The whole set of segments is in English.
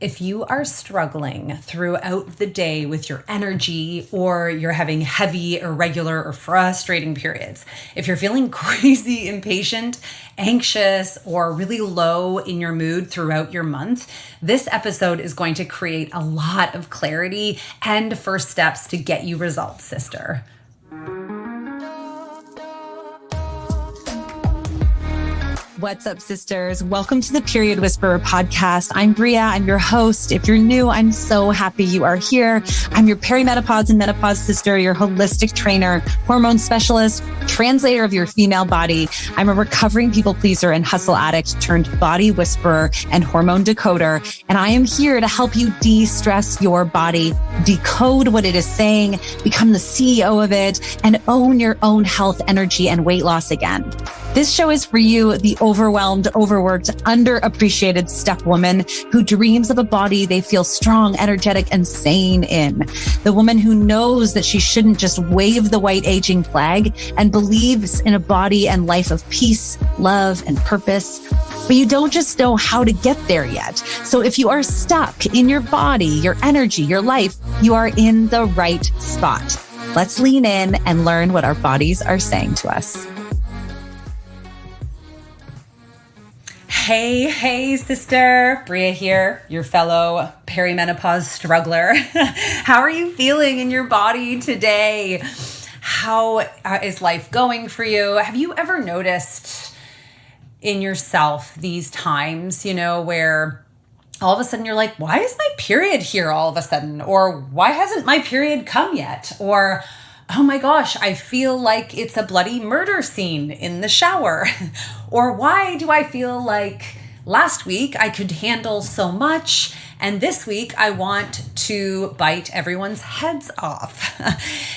If you are struggling throughout the day with your energy, or you're having heavy, irregular, or frustrating periods, if you're feeling crazy, impatient, anxious, or really low in your mood throughout your month, this episode is going to create a lot of clarity and first steps to get you results, sister. What's up, sisters? Welcome to the Period Whisperer podcast. I'm Bria. I'm your host. If you're new, I'm so happy you are here. I'm your perimenopause and menopause sister, your holistic trainer, hormone specialist, translator of your female body. I'm a recovering people pleaser and hustle addict turned body whisperer and hormone decoder. And I am here to help you de-stress your body, decode what it is saying, become the CEO of it, and own your own health, energy, and weight loss again. This show is for you, the overwhelmed, overworked, underappreciated stuck woman who dreams of a body they feel strong, energetic, and sane in. The woman who knows that she shouldn't just wave the white aging flag and believes in a body and life of peace, love, and purpose. But you don't just know how to get there yet. So if you are stuck in your body, your energy, your life, you are in the right spot. Let's lean in and learn what our bodies are saying to us. Hey, sister. Bria here, your fellow perimenopause struggler. How are you feeling in your body today? How is life going for you? Have you ever noticed in yourself these times, where all of a sudden you're like, why is my period here all of a sudden? Or why hasn't my period come yet? Or, oh my gosh, I feel like it's a bloody murder scene in the shower. Or why do I feel like last week I could handle so much and this week I want to bite everyone's heads off?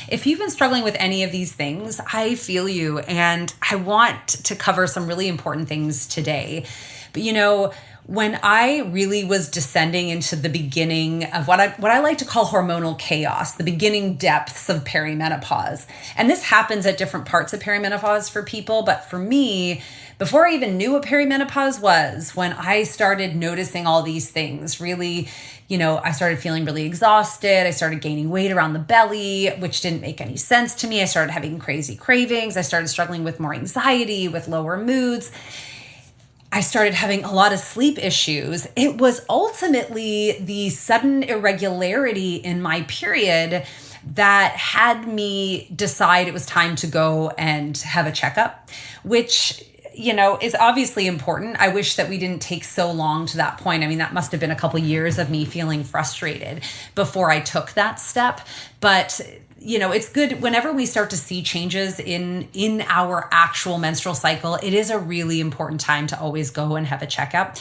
If you've been struggling with any of these things, I feel you, and I want to cover some really important things today. But when I really was descending into the beginning of what I like to call hormonal chaos, the beginning depths of perimenopause. And this happens at different parts of perimenopause for people. But for me, before I even knew what perimenopause was, when I started noticing all these things, really, I started feeling really exhausted. I started gaining weight around the belly, which didn't make any sense to me. I started having crazy cravings. I started struggling with more anxiety, with lower moods. I started having a lot of sleep issues. It was ultimately the sudden irregularity in my period that had me decide it was time to go and have a checkup, which, is obviously important. I wish that we didn't take so long to that point. I mean, that must have been a couple years of me feeling frustrated before I took that step. But it's good whenever we start to see changes in our actual menstrual cycle. It is a really important time to always go and have a checkup.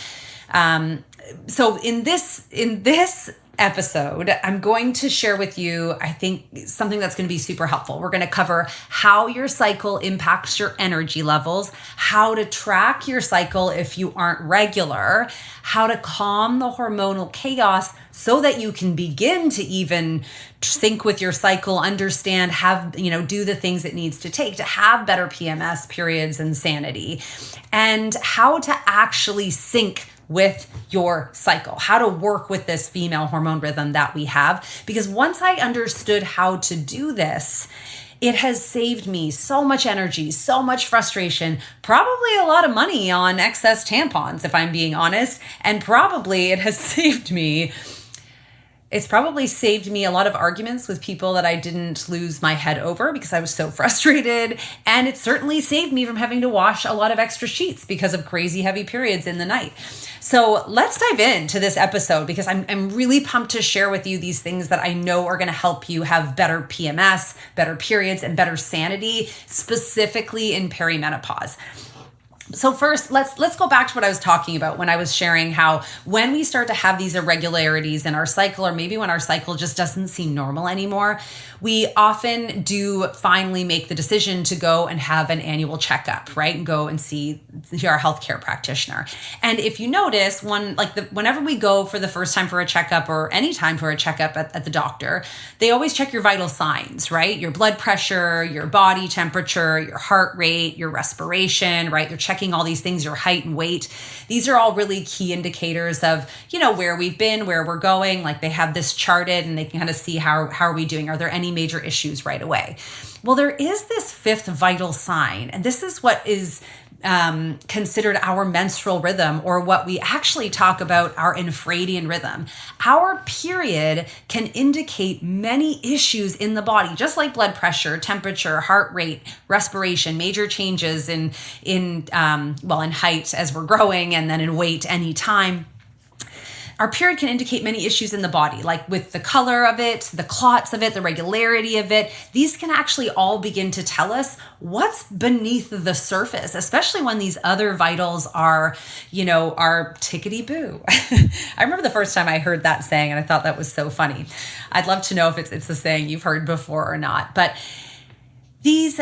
So in this episode, I'm going to share with you, I think, something that's going to be super helpful. We're going to cover how your cycle impacts your energy levels, how to track your cycle if you aren't regular, how to calm the hormonal chaos so that you can begin to even sync with your cycle, understand, do the things it needs to take to have better PMS, periods, and sanity, and how to actually sync with your cycle, how to work with this female hormone rhythm that we have. Because once I understood how to do this, it has saved me so much energy, so much frustration, probably a lot of money on excess tampons, if I'm being honest. And probably it's probably saved me a lot of arguments with people that I didn't lose my head over because I was so frustrated. And it certainly saved me from having to wash a lot of extra sheets because of crazy heavy periods in the night. So let's dive into this episode because I'm really pumped to share with you these things that I know are going to help you have better PMS, better periods, and better sanity, specifically in perimenopause. So first, let's go back to what I was talking about when I was sharing how when we start to have these irregularities in our cycle, or maybe when our cycle just doesn't seem normal anymore, we often do finally make the decision to go and have an annual checkup, right? And go and see our healthcare practitioner. And if you notice, whenever we go for the first time for a checkup or any time for a checkup at the doctor, they always check your vital signs, right? Your blood pressure, your body temperature, your heart rate, your respiration, right? They're checking checking all these things, your height and weight. These are all really key indicators of, where we've been, where we're going. Like they have this charted and they can kind of see how are we doing? Are there any major issues right away? Well, there is this fifth vital sign, and this is what is considered our menstrual rhythm, or what we actually talk about, our infradian rhythm. Our period can indicate many issues in the body, just like blood pressure, temperature, heart rate, respiration, major changes in height as we're growing, and then in weight anytime. Our period can indicate many issues in the body, like with the color of it, the clots of it, the regularity of it. These can actually all begin to tell us what's beneath the surface, especially when these other vitals are tickety-boo. I remember the first time I heard that saying, and I thought that was so funny. I'd love to know if it's a saying you've heard before or not. But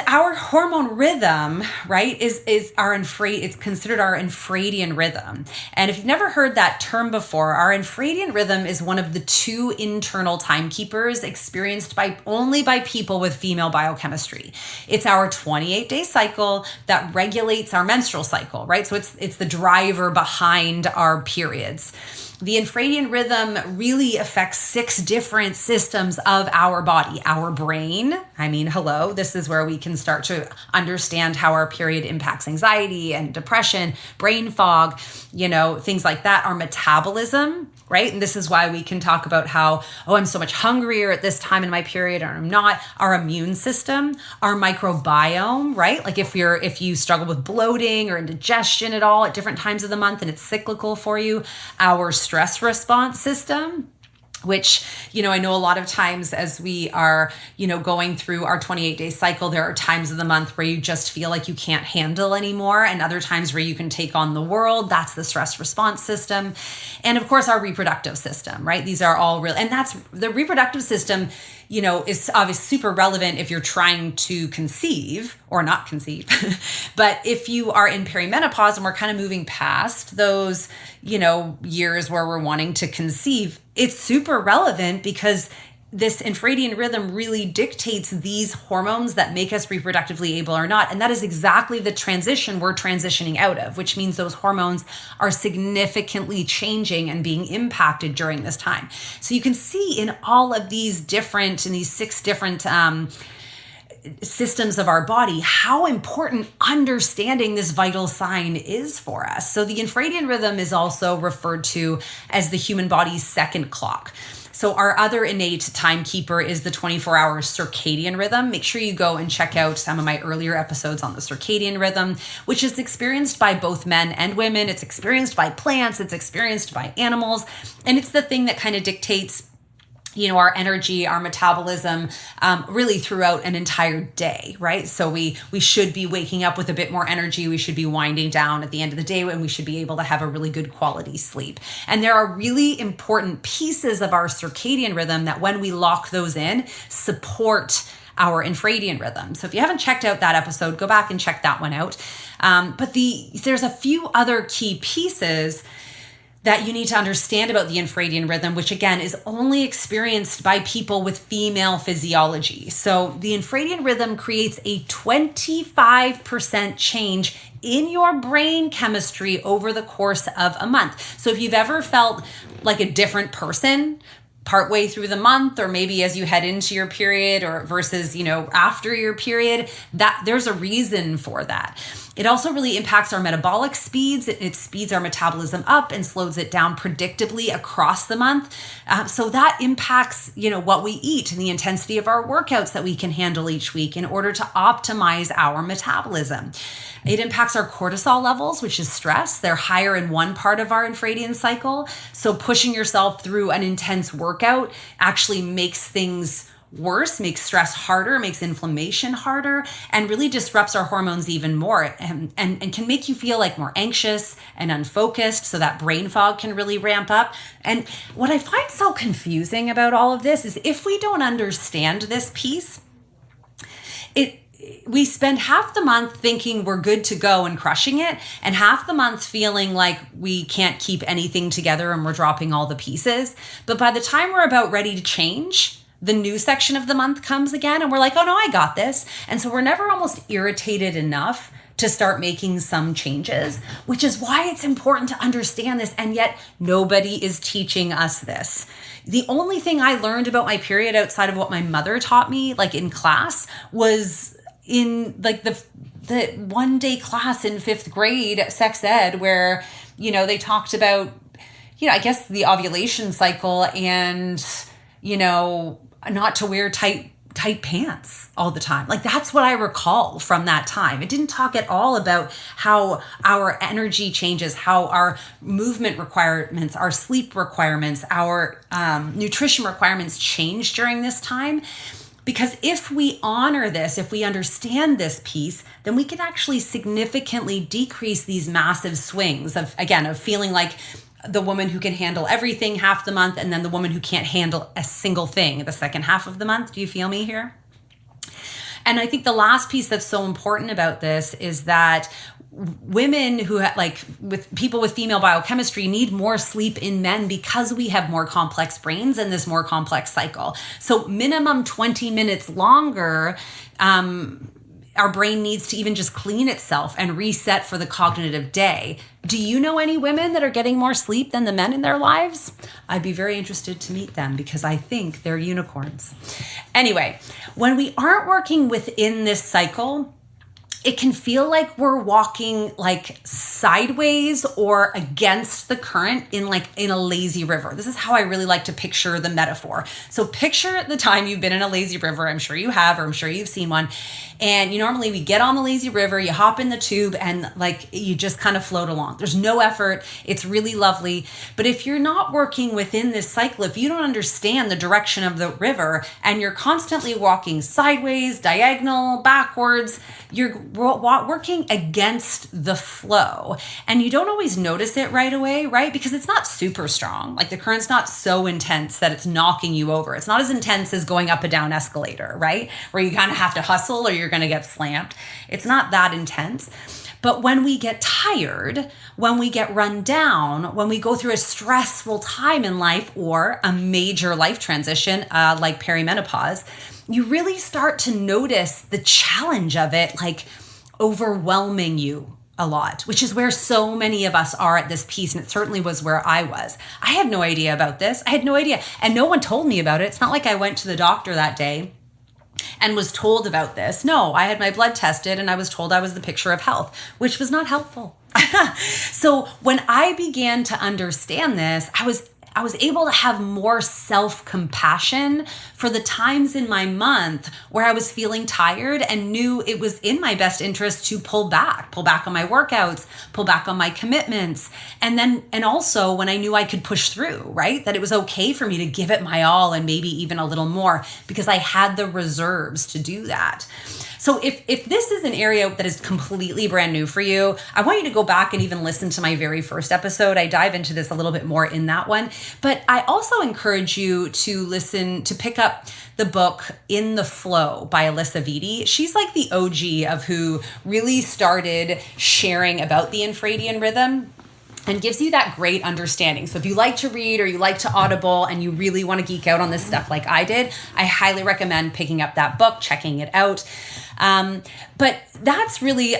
our hormone rhythm, right, is it's considered our infradian rhythm. And if you've never heard that term before, our infradian rhythm is one of the two internal timekeepers experienced only by people with female biochemistry. It's our 28-day cycle that regulates our menstrual cycle, right? So it's the driver behind our periods. The infradian rhythm really affects 6 different systems of our body. Our brain, this is where we can start to understand how our period impacts anxiety and depression, brain fog, things like that. Our metabolism, right? And this is why we can talk about how, I'm so much hungrier at this time in my period, or I'm not. Our immune system, our microbiome, right? Like if you struggle with bloating or indigestion at all at different times of the month and it's cyclical for you, our stress response system, which, I know a lot of times as we are, going through our 28-day cycle, there are times of the month where you just feel like you can't handle anymore, and other times where you can take on the world. That's the stress response system. And of course, our reproductive system, right? These are all real. And that's the reproductive system, is obviously super relevant if you're trying to conceive or not conceive. But if you are in perimenopause and we're kind of moving past those, years where we're wanting to conceive, it's super relevant because this infradian rhythm really dictates these hormones that make us reproductively able or not. And that is exactly the transition we're transitioning out of, which means those hormones are significantly changing and being impacted during this time. So you can see in all of these 6 different systems of our body how important understanding this vital sign is for us. So the infradian rhythm is also referred to as the human body's second clock. So our other innate timekeeper is the 24-hour circadian rhythm. Make sure you go and check out some of my earlier episodes on the circadian rhythm, which is experienced by both men and women. It's experienced by plants. It's experienced by animals. And it's the thing that kind of dictates our energy, our metabolism, really throughout an entire day, right? So we should be waking up with a bit more energy. We should be winding down at the end of the day, and we should be able to have a really good quality sleep. And there are really important pieces of our circadian rhythm that when we lock those in, support our infradian rhythm. So if you haven't checked out that episode, go back and check that one out. But there's a few other key pieces that you need to understand about the infradian rhythm, which again is only experienced by people with female physiology. So the infradian rhythm creates a 25% change in your brain chemistry over the course of a month. So if you've ever felt like a different person partway through the month, or maybe as you head into your period, or versus, after your period, that there's a reason for that. It also really impacts our metabolic speeds. It speeds our metabolism up and slows it down predictably across the month. So that impacts, what we eat and the intensity of our workouts that we can handle each week in order to optimize our metabolism. It impacts our cortisol levels, which is stress. They're higher in one part of our infradian cycle. So pushing yourself through an intense workout actually makes things worse, makes stress harder, makes inflammation harder, and really disrupts our hormones even more, and can make you feel like more anxious and unfocused. So that brain fog can really ramp up. And what I find so confusing about all of this is if we don't understand this piece, we spend half the month thinking we're good to go and crushing it, and half the month feeling like we can't keep anything together and we're dropping all the pieces. But by the time we're about ready to change, the new section of the month comes again and we're like, oh no, I got this. And so we're never almost irritated enough to start making some changes, which is why it's important to understand this. And yet nobody is teaching us this. The only thing I learned about my period outside of what my mother taught me, like in class, was in like the one day class in 5th grade, sex ed, where, they talked about, I guess the ovulation cycle and, not to wear tight pants all the time. Like that's what I recall from that time. It didn't talk at all about how our energy changes, how our movement requirements, our sleep requirements, our nutrition requirements change during this time. Because if we honor this, if we understand this piece, then we can actually significantly decrease these massive swings of feeling like the woman who can handle everything half the month and then the woman who can't handle a single thing the second half of the month. Do you feel me here? And I think the last piece that's so important about this is that women who with people with female biochemistry need more sleep in men because we have more complex brains and this more complex cycle. So minimum 20 minutes longer, our brain needs to even just clean itself and reset for the cognitive day. Do you know any women that are getting more sleep than the men in their lives? I'd be very interested to meet them because I think they're unicorns. Anyway, when we aren't working within this cycle, it can feel like we're walking like sideways or against the current in a lazy river. This is how I really like to picture the metaphor. So picture the time you've been in a lazy river. I'm sure you have, or I'm sure you've seen one. And normally we get on the lazy river, you hop in the tube and you just kind of float along. There's no effort. It's really lovely. But if you're not working within this cycle, if you don't understand the direction of the river and you're constantly walking sideways, diagonal, backwards, you're working against the flow. And you don't always notice it right away, right? Because it's not super strong. Like the current's not so intense that it's knocking you over. It's not as intense as going up a down escalator, right? Where you kind of have to hustle or you're going to get slammed. It's not that intense. But when we get tired, when we get run down, when we go through a stressful time in life or a major life transition like perimenopause, you really start to notice the challenge of it overwhelming you a lot, which is where so many of us are at this piece. And it certainly was where I was. I had no idea about this. I had no idea. And no one told me about it. It's not like I went to the doctor that day and was told about this. No, I had my blood tested and I was told I was the picture of health, which was not helpful. So when I began to understand this, I was able to have more self-compassion for the times in my month where I was feeling tired and knew it was in my best interest to pull back on my workouts, pull back on my commitments. And also when I knew I could push through, right? That it was okay for me to give it my all and maybe even a little more because I had the reserves to do that. So if this is an area that is completely brand new for you, I want you to go back and even listen to my very first episode. I dive into this a little bit more in that one. But I also encourage you to pick up the book In the Flow by Alyssa Vitti. She's like the OG of who really started sharing about the infradian rhythm and gives you that great understanding. So if you like to read or you like to Audible and you really want to geek out on this stuff like I did, I highly recommend picking up that book, checking it out. But that's really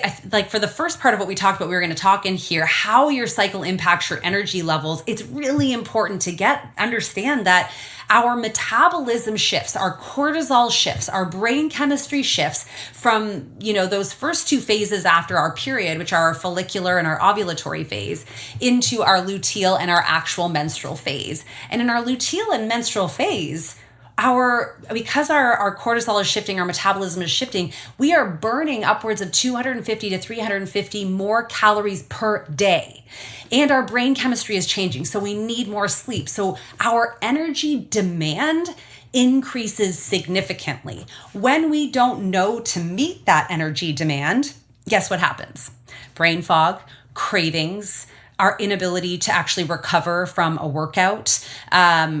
for the first part of what we talked about, we were going to talk in here, how your cycle impacts your energy levels. It's really important to understand that our metabolism shifts, our cortisol shifts, our brain chemistry shifts from, those first two phases after our period, which are our follicular and our ovulatory phase, into our luteal and our actual menstrual phase. And in our luteal and menstrual phase, because our cortisol is shifting, our metabolism is shifting, we are burning upwards of 250 to 350 more calories per day. And our brain chemistry is changing, so we need more sleep. So our energy demand increases significantly. When we don't know to meet that energy demand, guess what happens? Brain fog, cravings, our inability to actually recover from a workout,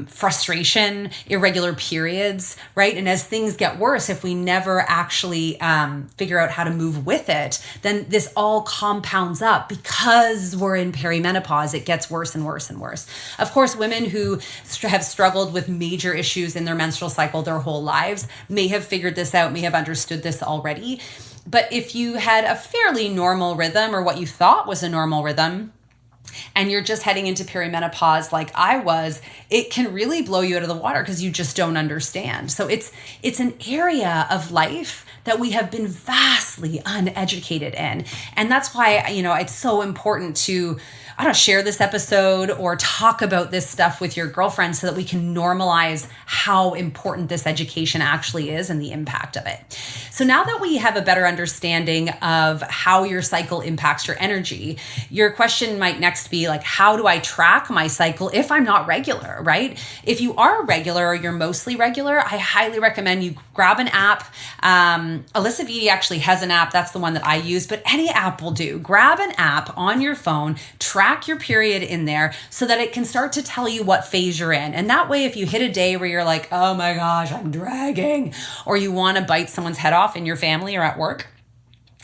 frustration, irregular periods, right? And as things get worse, if we never actually figure out how to move with it, then this all compounds up because we're in perimenopause. It gets worse and worse and worse. Of course, women who have struggled with major issues in their menstrual cycle their whole lives may have figured this out, may have understood this already. But if you had a fairly normal rhythm, or what you thought was a normal rhythm, and you're just heading into perimenopause like I was, it can really blow you out of the water because you just don't understand. So it's an area of life that we have been vastly uneducated in. And that's why, it's so important to, share this episode or talk about this stuff with your girlfriends so that we can normalize how important this education actually is and the impact of it. So now that we have a better understanding of how your cycle impacts your energy, your question might next be like, how do I track my cycle if I'm not regular, right? If you are regular or you're mostly regular, I highly recommend you grab an app. Alyssa V actually has an app. That's the one that I use, but any app will do. Grab an app on your phone, track your period in there so that it can start to tell you what phase you're in. And that way, if you hit a day where you're like, oh my gosh, I'm dragging, or you want to bite someone's head off in your family or at work,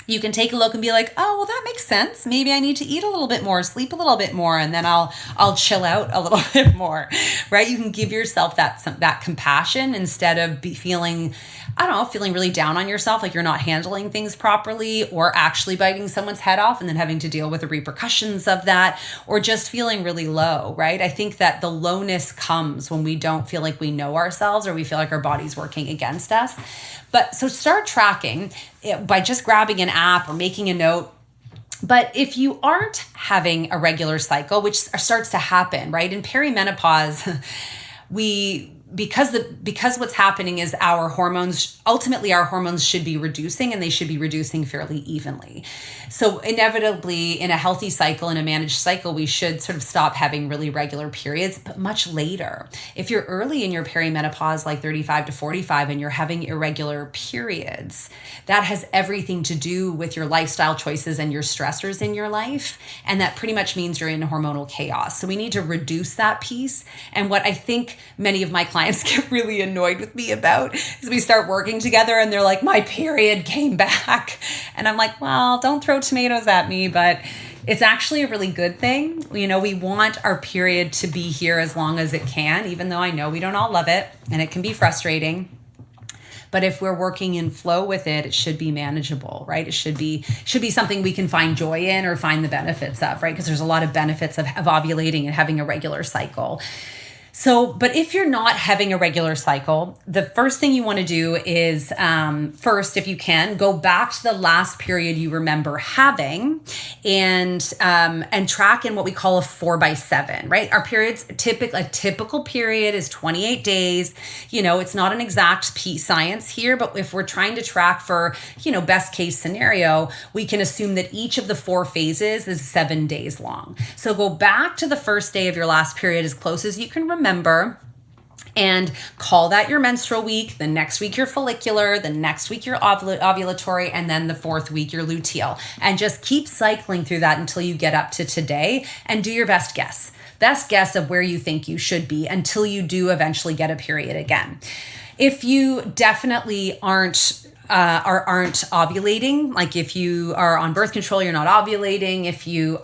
you can take a look and be like, oh, well, that makes sense. Maybe I need to eat a little bit more, sleep a little bit more, and then I'll chill out a little bit more, right? You can give yourself that compassion instead of feeling really down on yourself, like you're not handling things properly, or actually biting someone's head off and then having to deal with the repercussions of that, or just feeling really low, right? I think that the lowness comes when we don't feel like we know ourselves or we feel like our body's working against us. But so start tracking by just grabbing an app or making a note. But if you aren't having a regular cycle, which starts to happen, right? In perimenopause, because what's happening is our hormones should be reducing, and they should be reducing fairly evenly. So inevitably, in a healthy cycle, in a managed cycle, we should sort of stop having really regular periods, but much later. If you're early in your perimenopause, like 35 to 45, and you're having irregular periods, that has everything to do with your lifestyle choices and your stressors in your life. And that pretty much means you're in hormonal chaos. So we need to reduce that piece. And what I think many of my clients get really annoyed with me about is we start working together and they're like, my period came back. And I'm like, well, don't throw tomatoes at me, but it's actually a really good thing. We want our period to be here as long as it can, even though I know we don't all love it and it can be frustrating. But if we're working in flow with it, it should be manageable, right? It should be something we can find joy in or find the benefits of, right? Because there's a lot of benefits of ovulating and having a regular cycle. So, but if you're not having a regular cycle, the first thing you want to do is, first, if you can, go back to the last period you remember having and track in what we call a 4x7, right? Our periods, a typical period is 28 days. It's not an exact science here, but if we're trying to track for, best case scenario, we can assume that each of the 4 phases is 7 days long. So go back to the first day of your last period as close as you can remember, and call that your menstrual week. The next week your follicular, the next week your ovulatory, and then the 4th week your luteal. And just keep cycling through that until you get up to today, and do your best guess of where you think you should be until you do eventually get a period again. If you definitely aren't ovulating, like if you are on birth control, you're not ovulating, if you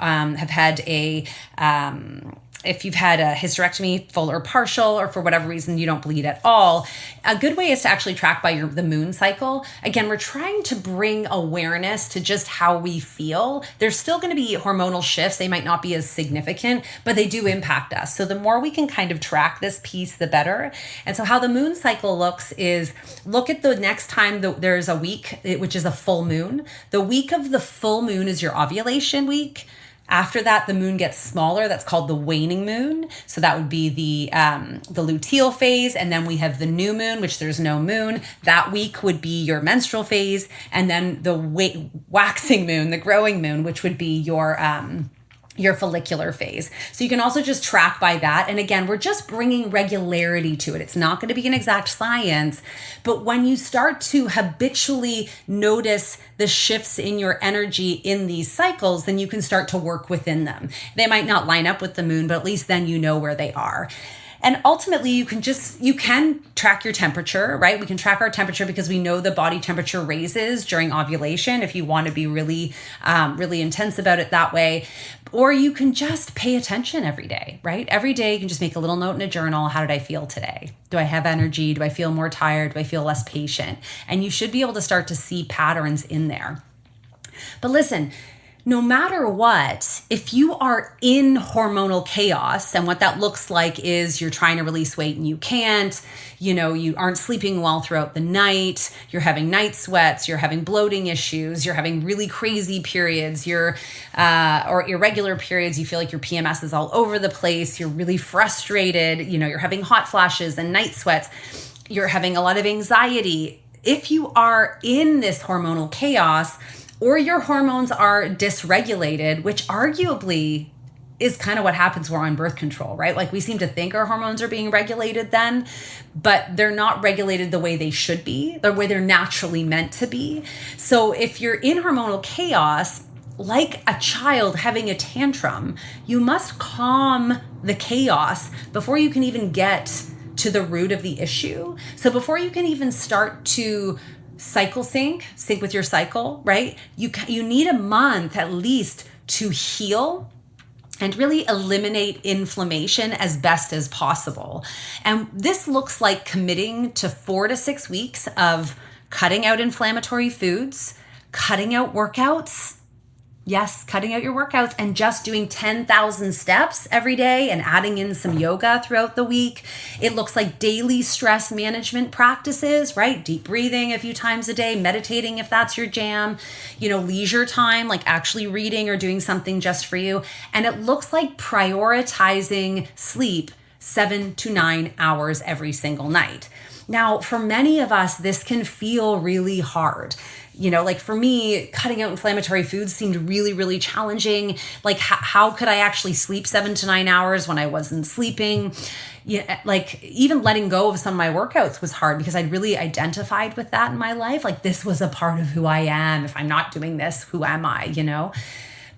if you've had a hysterectomy, full or partial, or for whatever reason you don't bleed at all, a good way is to actually track by the moon cycle. Again, we're trying to bring awareness to just how we feel. There's still going to be hormonal shifts. They might not be as significant, but they do impact us. So the more we can kind of track this piece, the better. And so how the moon cycle looks is, look at the next time there's a week, which is a full moon. The week of the full moon is your ovulation week. After that, the moon gets smaller. That's called the waning moon. So that would be the luteal phase. And then we have the new moon, which there's no moon. That week would be your menstrual phase. And then the waxing moon, the growing moon, which would be your follicular phase. So you can also just track by that. And again, we're just bringing regularity to it. It's not going to be an exact science, but when you start to habitually notice the shifts in your energy in these cycles, then you can start to work within them. They might not line up with the moon, but at least then you know where they are. And ultimately you can track your temperature, right? We can track our temperature because we know the body temperature raises during ovulation if you want to be really, really intense about it that way. Or you can just pay attention every day, right? Every day you can just make a little note in a journal. How did I feel today? Do I have energy? Do I feel more tired? Do I feel less patient? And you should be able to start to see patterns in there. But listen, no matter what, if you are in hormonal chaos, and what that looks like is you're trying to release weight and you can't, you aren't sleeping well throughout the night, you're having night sweats, you're having bloating issues, you're having really crazy periods, or irregular periods, you feel like your PMS is all over the place, you're really frustrated, you're having hot flashes and night sweats, you're having a lot of anxiety. If you are in this hormonal chaos, or your hormones are dysregulated, which arguably is kind of what happens when we're on birth control, right? Like we seem to think our hormones are being regulated then, but they're not regulated the way they should be, the way they're naturally meant to be. So if you're in hormonal chaos, like a child having a tantrum, you must calm the chaos before you can even get to the root of the issue. So before you can even start to cycle sync with your cycle, right? You need a month at least to heal and really eliminate inflammation as best as possible. And this looks like committing to 4 to 6 weeks of cutting out inflammatory foods, cutting out workouts. Yes, cutting out your workouts and just doing 10,000 steps every day and adding in some yoga throughout the week. It looks like daily stress management practices, right? Deep breathing a few times a day, meditating if that's your jam, leisure time, like actually reading or doing something just for you. And it looks like prioritizing sleep 7 to 9 hours every single night. Now, for many of us, this can feel really hard. Like for me, cutting out inflammatory foods seemed really, really challenging. Like how could I actually sleep 7 to 9 hours when I wasn't sleeping? Like even letting go of some of my workouts was hard because I'd really identified with that in my life. Like this was a part of who I am. If I'm not doing this, who am I,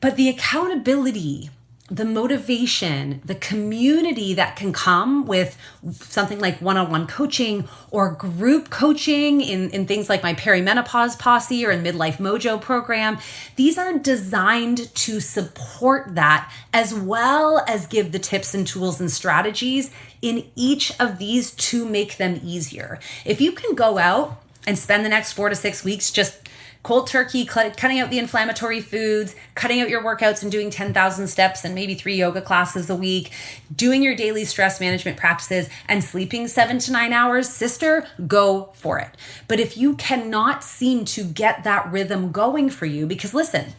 But the accountability, the motivation, the community that can come with something like one-on-one coaching or group coaching in things like my Perimenopause Posse or in Midlife Mojo program, these are designed to support that as well as give the tips and tools and strategies in each of these to make them easier. If you can go out and spend the next 4 to 6 weeks just cold turkey, cutting out the inflammatory foods, cutting out your workouts and doing 10,000 steps and maybe 3 yoga classes a week, doing your daily stress management practices and sleeping 7 to 9 hours, sister, go for it. But if you cannot seem to get that rhythm going for you, because listen,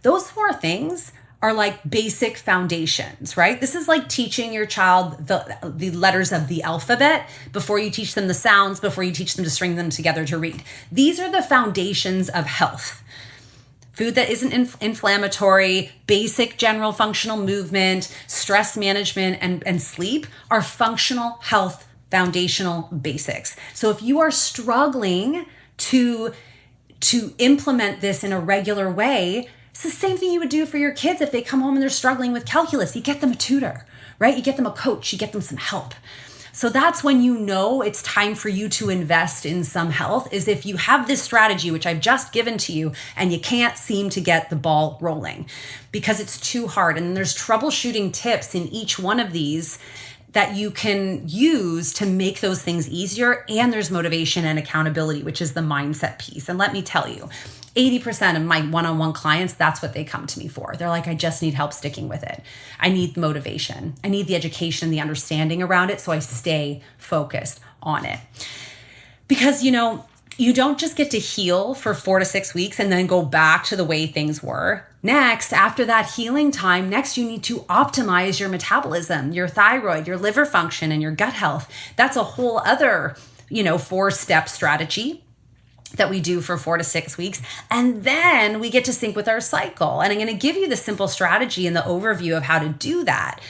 those 4 things are like basic foundations, right? This is like teaching your child the letters of the alphabet before you teach them the sounds, before you teach them to string them together to read. These are the foundations of health. Food that isn't inflammatory, basic general functional movement, stress management, and sleep are functional health foundational basics. So if you are struggling to implement this in a regular way, it's the same thing you would do for your kids if they come home and they're struggling with calculus. You get them a tutor, right? You get them a coach, you get them some help. So that's when it's time for you to invest in some health, is if you have this strategy, which I've just given to you, and you can't seem to get the ball rolling because it's too hard. And there's troubleshooting tips in each one of these that you can use to make those things easier. And there's motivation and accountability, which is the mindset piece. And let me tell you, 80% of my one-on-one clients, that's what they come to me for. They're like, I just need help sticking with it. I need motivation. I need the education and the understanding around it so I stay focused on it. Because, you don't just get to heal for 4 to 6 weeks and then go back to the way things were. Next, after that healing time, you need to optimize your metabolism, your thyroid, your liver function, and your gut health. That's a whole other, 4-step strategy that we do for 4 to 6 weeks. And then we get to sync with our cycle. And I'm going to give you the simple strategy and the overview of how to do that.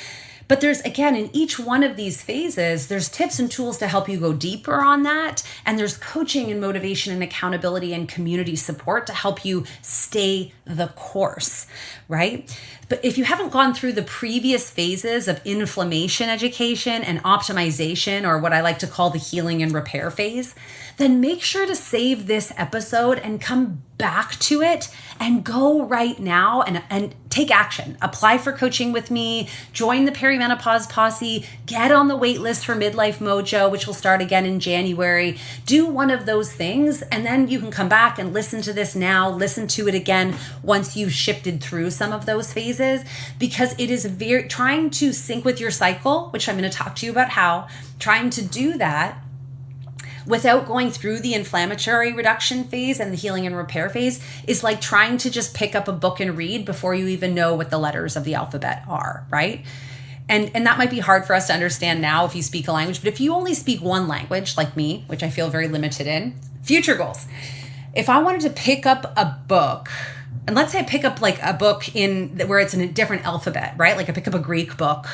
But there's, again, in each one of these phases, there's tips and tools to help you go deeper on that. And there's coaching and motivation and accountability and community support to help you stay the course, right? But if you haven't gone through the previous phases of inflammation education and optimization, or what I like to call the healing and repair phase, then make sure to save this episode and come back to it and go right now and take action. Apply for coaching with me, join the Perimenopause Posse, get on the waitlist for Midlife Mojo, which will start again in January. Do one of those things, and then you can come back and listen to this now, listen to it again once you've shifted through some of those phases, because it is trying to sync with your cycle, which I'm going to talk to you about how, trying to do that without going through the inflammatory reduction phase and the healing and repair phase is like trying to just pick up a book and read before you even know what the letters of the alphabet are, right? And that might be hard for us to understand now if you speak a language, but if you only speak one language like me, which I feel very limited in, future goals. If I wanted to pick up a book, and let's say I pick up like a book in where it's in a different alphabet, right? Like I pick up a Greek book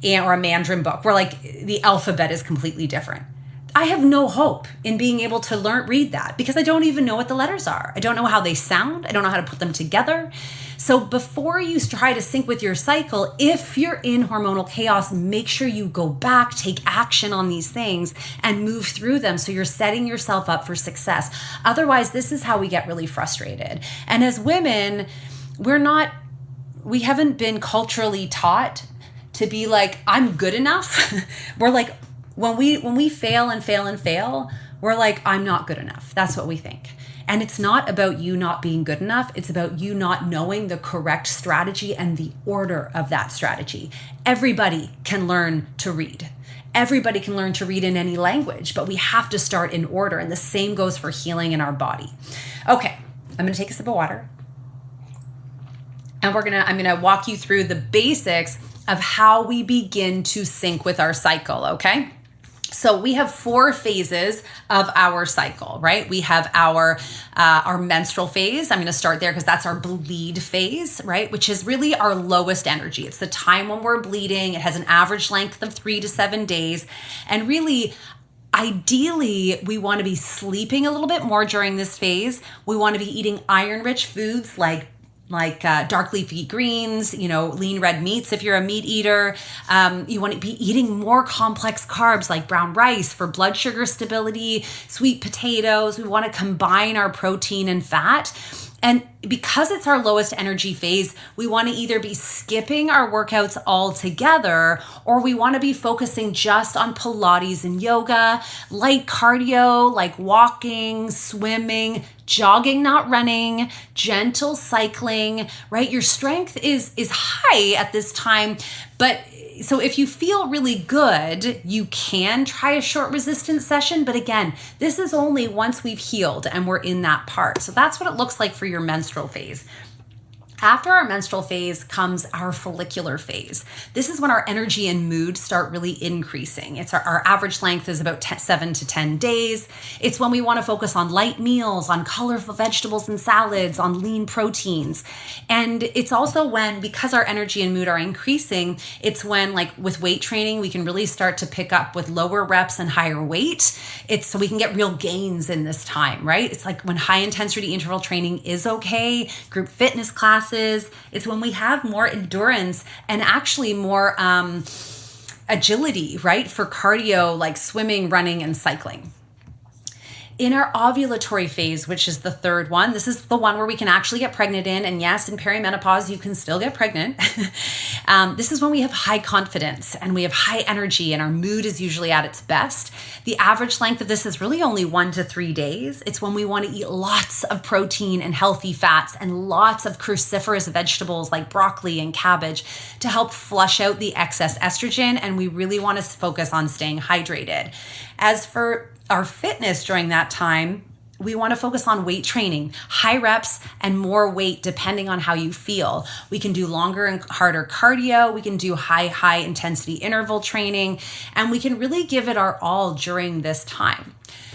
or a Mandarin book where like the alphabet is completely different. I have no hope in being able to read that because I don't even know what the letters are. I don't know how they sound. I don't know how to put them together. So before you try to sync with your cycle, if you're in hormonal chaos, make sure you go back, take action on these things and move through them so you're setting yourself up for success. Otherwise, this is how we get really frustrated. And as women, we haven't been culturally taught to be like, I'm good enough. We're like, when we fail and fail and fail, we're like, I'm not good enough. That's what we think. And it's not about you not being good enough. It's about you not knowing the correct strategy and the order of that strategy. Everybody can learn to read. Everybody can learn to read in any language, but we have to start in order. And the same goes for healing in our body. Okay, I'm going to take a sip of water. And I'm going to walk you through the basics of how we begin to sync with our cycle, okay? So we have 4 phases of our cycle, right? We have our menstrual phase. I'm going to start there because that's our bleed phase, right? Which is really our lowest energy. It's the time when we're bleeding. It has an average length of 3 to 7 days. And really, ideally, we want to be sleeping a little bit more during this phase. We want to be eating iron-rich foods like dark leafy greens, lean red meats if you're a meat eater. You want to be eating more complex carbs like brown rice for blood sugar stability, sweet potatoes. We want to combine our protein and fat. And because it's our lowest energy phase, we want to either be skipping our workouts altogether, or we want to be focusing just on Pilates and yoga, light cardio like walking, swimming, jogging, not running, gentle cycling, right? Your strength is high at this time, but so if you feel really good, you can try a short resistance session. But again, this is only once we've healed and we're in that part. So that's what it looks like for your menstrual phase. After our menstrual phase comes our follicular phase. This is when our energy and mood start really increasing. It's our average length is about 7 to 10 days. It's when we want to focus on light meals, on colorful vegetables and salads, on lean proteins. And it's also when, because our energy and mood are increasing, it's when, like with weight training, we can really start to pick up with lower reps and higher weight. It's so we can get real gains in this time, right? It's like when high intensity interval training is okay, group fitness classes. It's when we have more endurance and actually more agility, right? For cardio like swimming, running, and cycling. In our ovulatory phase, which is the third one, this is the one where we can actually get pregnant in. And yes, in perimenopause, you can still get pregnant. This is when we have high confidence and we have high energy and our mood is usually at its best. The average length of this is really only 1 to 3 days. It's when we want to eat lots of protein and healthy fats and lots of cruciferous vegetables like broccoli and cabbage to help flush out the excess estrogen. And we really want to focus on staying hydrated. As for our fitness during that time, we want to focus on weight training, high reps and more weight depending on how you feel. We can do longer and harder cardio. We can do high intensity interval training, and we can really give it our all during this time.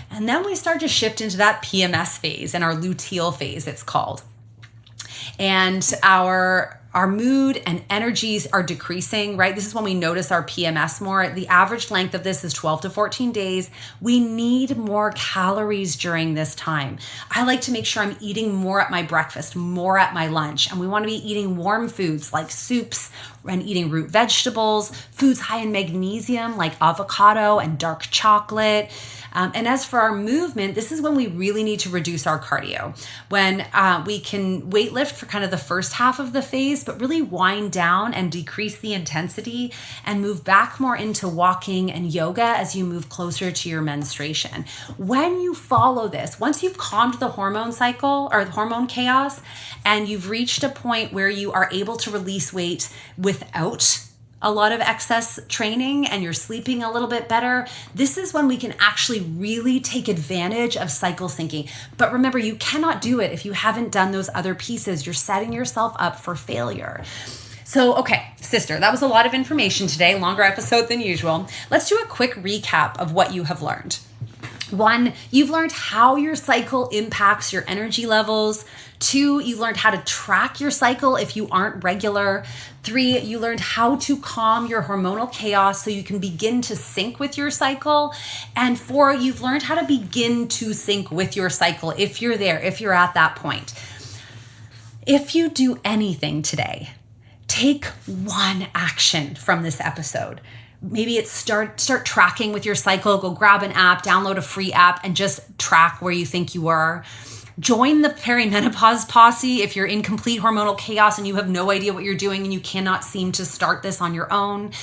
And then we start to shift into that PMS phase and our luteal phase, it's called. And our our mood and energies are decreasing, right? This is when we notice our PMS more. The average length of this is 12 to 14 days. We need more calories during this time. I like to make sure I'm eating more at my breakfast, more at my lunch. And we want to be eating warm foods like soups and eating root vegetables, foods high in magnesium like avocado and dark chocolate. And as for our movement, this is when we really need to reduce our cardio. When we can weightlift for kind of the first half of the phase, but really wind down and decrease the intensity and move back more into walking and yoga as you move closer to your menstruation. When you follow this, once you've calmed the hormone cycle or the hormone chaos, and you've reached a point where you are able to release weight without a lot of excess training and you're sleeping a little bit better, this is when we can actually really take advantage of cycle syncing. But remember, you cannot do it if you haven't done those other pieces. You're setting yourself up for failure. So, okay, sister, that was a lot of information today, longer episode than usual. Let's do a quick recap of what you have learned. 1, you've learned how your cycle impacts your energy levels. 2, you learned how to track your cycle if you aren't regular. 3, you learned how to calm your hormonal chaos so you can begin to sync with your cycle. And 4, you've learned how to begin to sync with your cycle if you're there, if you're at that point. If you do anything today, take one action from this episode. Maybe it's start tracking with your cycle. Go grab an app, download a free app, and just track where you think you are. Join the Perimenopause Posse if you're in complete hormonal chaos and you have no idea what you're doing and you cannot seem to start this on your own.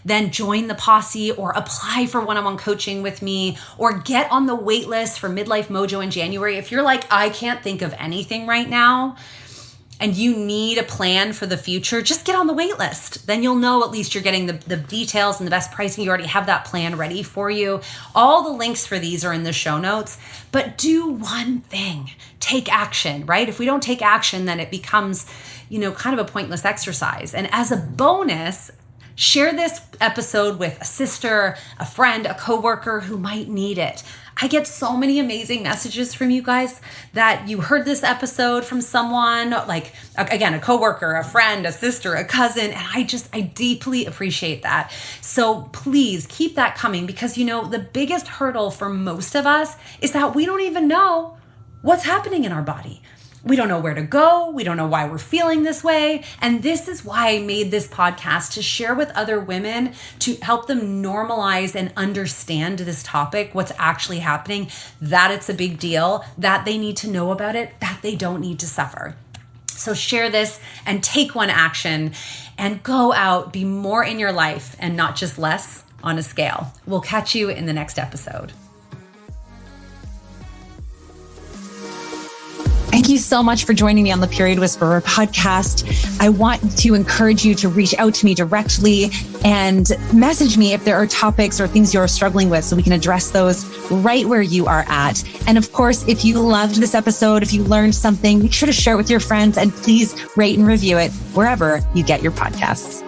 Then join the posse or apply for one-on-one coaching with me or get on the wait list for Midlife Mojo in January. If you're like, I can't think of anything right now, and you need a plan for the future, just get on the wait list. Then you'll know at least you're getting the details and the best pricing. You already have that plan ready for you. All the links for these are in the show notes. But do one thing. Take action, right? If we don't take action, then it becomes, kind of a pointless exercise. And as a bonus, share this episode with a sister, a friend, a coworker who might need it. I get so many amazing messages from you guys that you heard this episode from someone, like, again, a coworker, a friend, a sister, a cousin, and I deeply appreciate that. So please keep that coming because, the biggest hurdle for most of us is that we don't even know what's happening in our body. We don't know where to go. We don't know why we're feeling this way. And this is why I made this podcast, to share with other women, to help them normalize and understand this topic, what's actually happening, that it's a big deal, that they need to know about it, that they don't need to suffer. So share this and take one action and go out, be more in your life and not just less on a scale. We'll catch you in the next episode. Thank you so much for joining me on the Period Whisperer podcast. I want to encourage you to reach out to me directly and message me if there are topics or things you're struggling with so we can address those right where you are at. And of course, if you loved this episode, if you learned something, make sure to share it with your friends and please rate and review it wherever you get your podcasts.